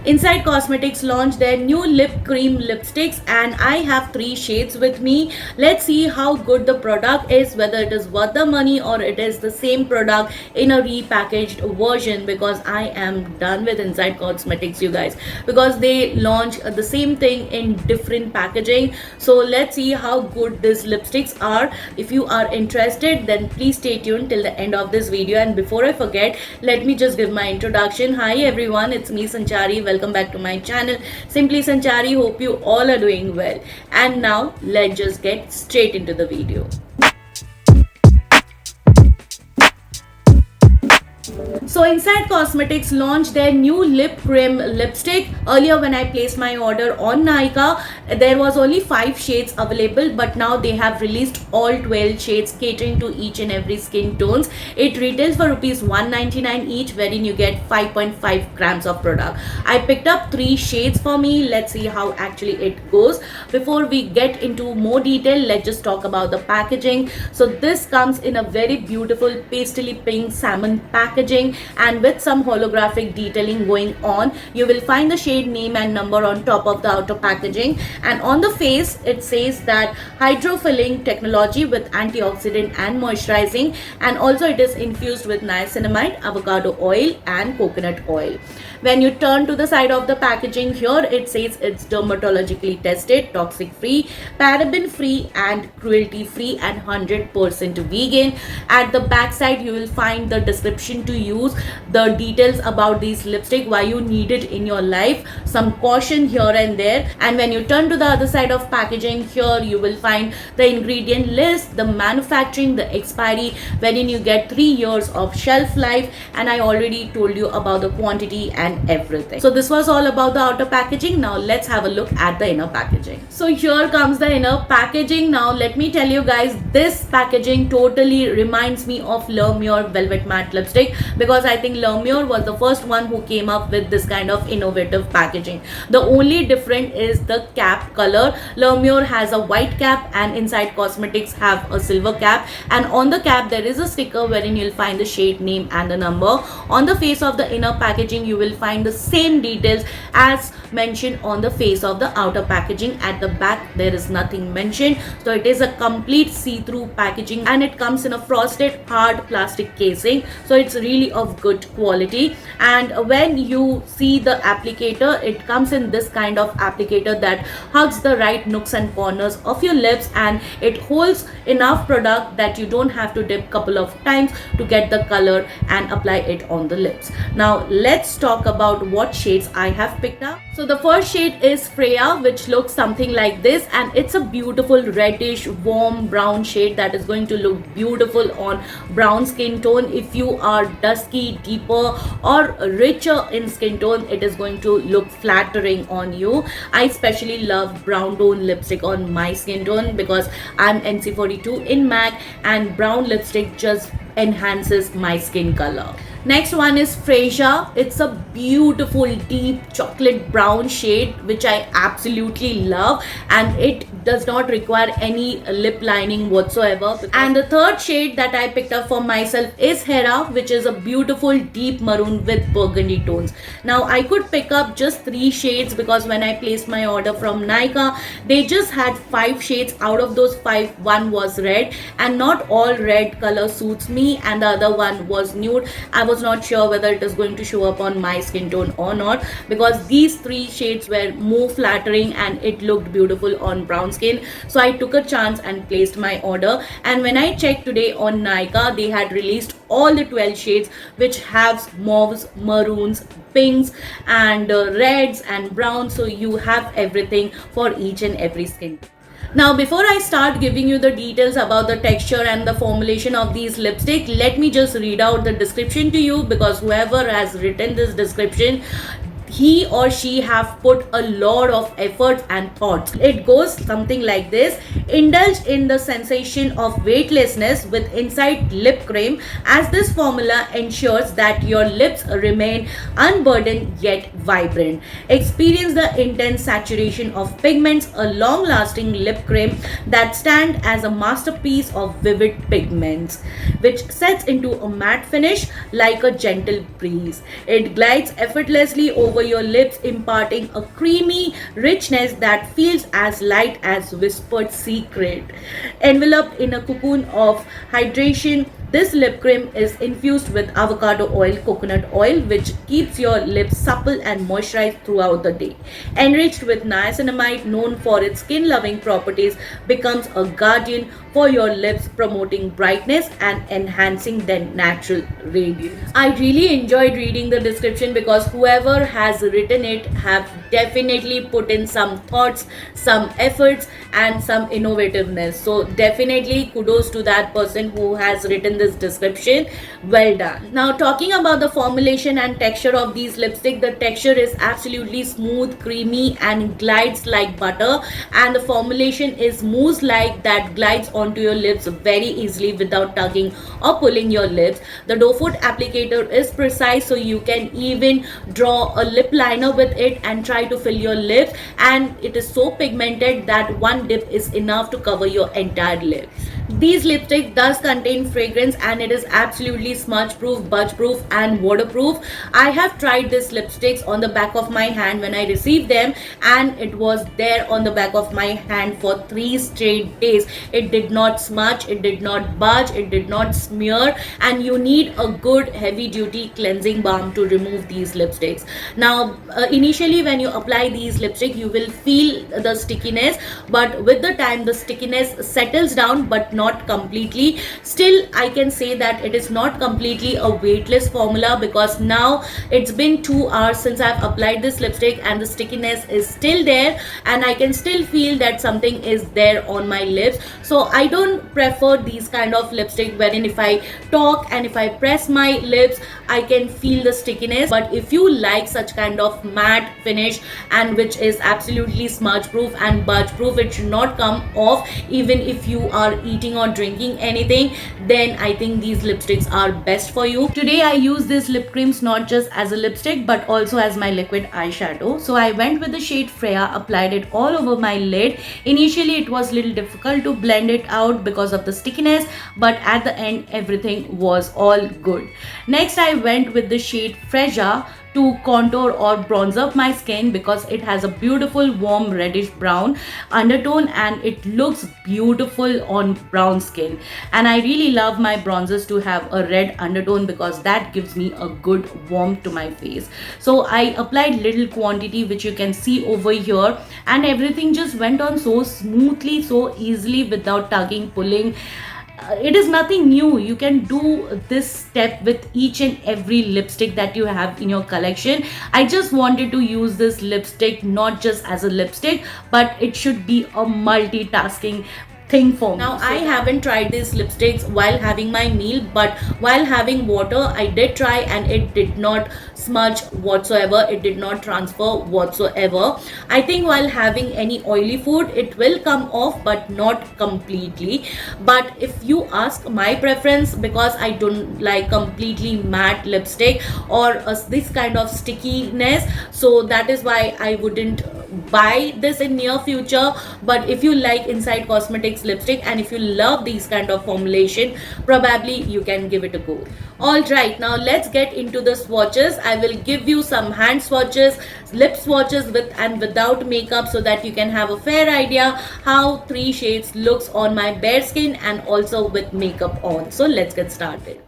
Inside Cosmetics launched their new lip cream lipsticks, and I have three shades with me. Let's see how good the product is, whether it is worth the money or it is the same product in a repackaged version, because I am done with Inside Cosmetics, you guys, because they launch the same thing in different packaging. So let's see how good these lipsticks are. If you are interested, then please stay tuned till the end of this video. And before I forget, let me just give my introduction. Hi everyone, it's me Sanchari. Welcome back to my channel Simply Sanchari. Hope you all are doing well. And now let's just get straight into the video. So Inside Cosmetics launched their new lip cream lipstick. Earlier when I placed my order on Nykaa, there was only 5 shades available, but now they have released all 12 shades catering to each and every skin tones. It retails for rupees 199 each, wherein you get 5.5 grams of product. I picked up 3 shades for me. Let's see how actually it goes. Before we get into more detail, let's just talk about the packaging. So this comes in a very beautiful pastely pink salmon packaging, and with some holographic detailing going on. You will find the shade name and number on top of the outer packaging, and on the face it says that hydrofilling technology with antioxidant and moisturizing, and also it is infused with niacinamide, avocado oil and coconut oil. When you turn to the side of the packaging, here it says it's dermatologically tested, toxic free, paraben free and cruelty free, and 100% vegan. At the back side you will find the description to use, the details about these lipstick, why you need it in your life, some caution here and there. And when you turn to the other side of packaging, here you will find the ingredient list, the manufacturing, the expiry, wherein you get 3 years of shelf life, and I already told you about the quantity and everything. So this was all about the outer packaging. Now let's have a look at the inner packaging. So here comes the inner packaging. Now let me tell you guys, this packaging totally reminds me of L'Oreal Velvet Matte lipstick, because I think L'Oreal was the first one who came up with this kind of innovative packaging. The only difference is the cap color. L'Oreal has a white cap and Inside Cosmetics have a silver cap, and on the cap there is a sticker wherein you'll find the shade name and the number. On the face of the inner packaging you will find the same details as mentioned on the face of the outer packaging. At the back there is nothing mentioned, so it is a complete see-through packaging, and it comes in a frosted hard plastic casing, so it's really of good quality. And when you see the applicator, it comes in this kind of applicator that hugs the right nooks and corners of your lips, and it holds enough product that you don't have to dip couple of times to get the color and apply it on the lips. Now let's talk about what shades I have picked up. So the first shade is Freya, which looks something like this, and it's a beautiful reddish warm brown shade that is going to look beautiful on brown skin tone. If you are dusky, deeper or richer in skin tone, it is going to look flattering on you. I especially love brown tone lipstick on my skin tone because I'm NC42 in MAC, and brown lipstick just enhances my skin color. Next one is Freya. It's a beautiful deep chocolate brown shade which I absolutely love, and it does not require any lip lining whatsoever. And the third shade that I picked up for myself is Hera, which is a beautiful deep maroon with burgundy tones. Now I could pick up just 3 shades because when I placed my order from Nykaa, they just had 5 shades. Out of those 5, one was red, and not all red color suits me, and the other one was nude. I was not sure whether it is going to show up on my skin tone or not, because these 3 shades were more flattering and it looked beautiful on brown skin. So I took a chance and placed my order, and when I checked today on Nykaa, they had released all the 12 shades which have mauves, maroons, pinks and reds and browns, so you have everything for each and every skin. Now before I start giving you the details about the texture and the formulation of these lipstick, let me just read out the description to you, because whoever has written this description, he or she have put a lot of effort and thoughts. It goes something like this: indulge in the sensation of weightlessness with Inside lip cream, as this formula ensures that your lips remain unburdened yet vibrant. Experience the intense saturation of pigments, a long lasting lip cream that stand as a masterpiece of vivid pigments, which sets into a matte finish like a gentle breeze. It glides effortlessly over over your lips, imparting a creamy richness that feels as light as whispered secret. Enveloped in a cocoon of hydration, this lip cream is infused with avocado oil, coconut oil, which keeps your lips supple and moisturized throughout the day. Enriched with niacinamide, known for its skin loving properties, becomes a guardian for your lips, promoting brightness and enhancing their natural radiance. I really enjoyed reading the description because whoever has written it have definitely put in some thoughts, some efforts, and some innovativeness. So definitely kudos to that person who has written this description. Well done. Now talking about the formulation and texture of these lipstick, the texture is absolutely smooth, creamy, and glides like butter, and the formulation is mousse like that glides onto your lips very easily without tugging or pulling your lips. The doe foot applicator is precise, so you can even draw a lip liner with it and try to fill your lips, and it is so pigmented that one dip is enough to cover your entire lips. These lipsticks does contain fragrance and it is absolutely smudge proof, budge proof, and waterproof. I have tried these lipsticks on the back of my hand when I received them, and it was there on the back of my hand for 3 straight days. It did not smudge, it did not budge, it did not smear, and you need a good heavy duty cleansing balm to remove these lipsticks. Now initially when you apply these lipsticks you will feel the stickiness, but with the time the stickiness settles down, but not completely. Still I can say that it is not completely a weightless formula, because now it's been 2 hours since I've applied this lipstick and the stickiness is still there, and I can still feel that something is there on my lips. So I don't prefer these kind of lipstick wherein if I talk and if I press my lips I can feel the stickiness. But if you like such kind of matte finish and which is absolutely smudge proof and budge proof, it should not come off even if you are eating or drinking anything, then I think these lipsticks are best for you. Today I use these lip creams not just as a lipstick but also as my liquid eyeshadow. So I went with the shade Freya, applied it all over my lid. Initially it was little difficult to blend it out because of the stickiness, but at the end everything was all good. Next I went with the shade Freja to contour or bronze up my skin because it has a beautiful warm reddish brown undertone and it looks beautiful on brown skin, and I really love my bronzers to have a red undertone because that gives me a good warmth to my face. So I applied little quantity which you can see over here, and everything just went on so smoothly, so easily without tugging, pulling. It is nothing new. You can do this step with each and every lipstick that you have in your collection. I just wanted to use this lipstick not just as a lipstick, but it should be a multitasking thing for me. Now I haven't tried these lipsticks while having my meal, but while having water I did try and it did not smudge whatsoever, it did not transfer whatsoever. I think while having any oily food it will come off but not completely. But if you ask my preference, because I don't like completely matte lipstick or this kind of stickiness, so that is why I wouldn't buy this in near future. But if you like Inside Cosmetics lipstick and if you love these kind of formulation, probably you can give it a go. Alright, now let's get into the swatches. I will give you some hand swatches, lip swatches with and without makeup, so that you can have a fair idea how 3 shades looks on my bare skin and also with makeup on. So let's get started.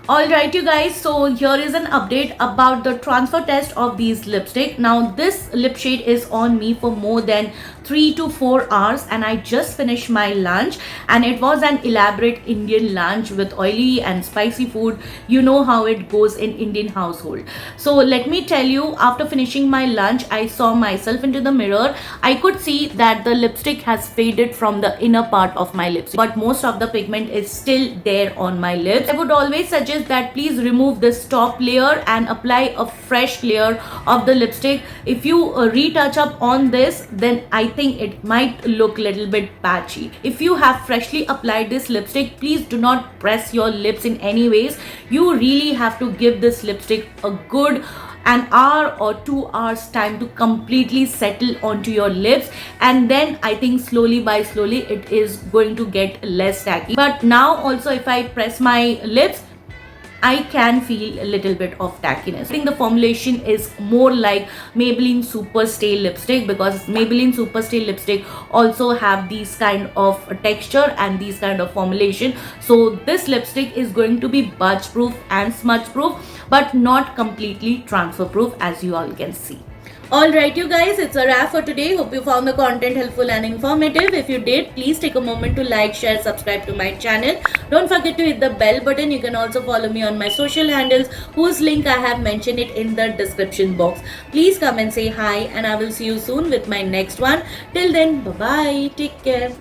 Alright you guys, so here is an update about the transfer test of these lipstick. Now this lip shade is on me for more than 3 to 4 hours and I just finished my lunch, and it was an elaborate Indian lunch with oily and spicy food. You know how it goes in Indian household. So let me tell you, after finishing my lunch, I saw myself into the mirror. I could see that the lipstick has faded from the inner part of my lips, but most of the pigment is still there on my lips. I would always suggest that please remove this top layer and apply a fresh layer of the lipstick. If you retouch up on this, then I think it might look a little bit patchy. If you have freshly applied this lipstick, please do not press your lips in any ways. You really have to give this lipstick a good an hour or 2 hours time to completely settle onto your lips, and then I think slowly by slowly it is going to get less tacky. But now also if I press my lips, I can feel a little bit of tackiness. I think the formulation is more like Maybelline Super Stay lipstick, because Maybelline Super Stay lipstick also have these kind of texture and these kind of formulation. So this lipstick is going to be budge proof and smudge proof, but not completely transfer proof, as you all can see. Alright you guys, it's a wrap for today. Hope you found the content helpful and informative. If you did, please take a moment to like, share, subscribe to my channel. Don't forget to hit the bell button. You can also follow me on my social handles, whose link I have mentioned it in the description box. Please come and say hi, and I will see you soon with my next one. Till then, bye bye, take care.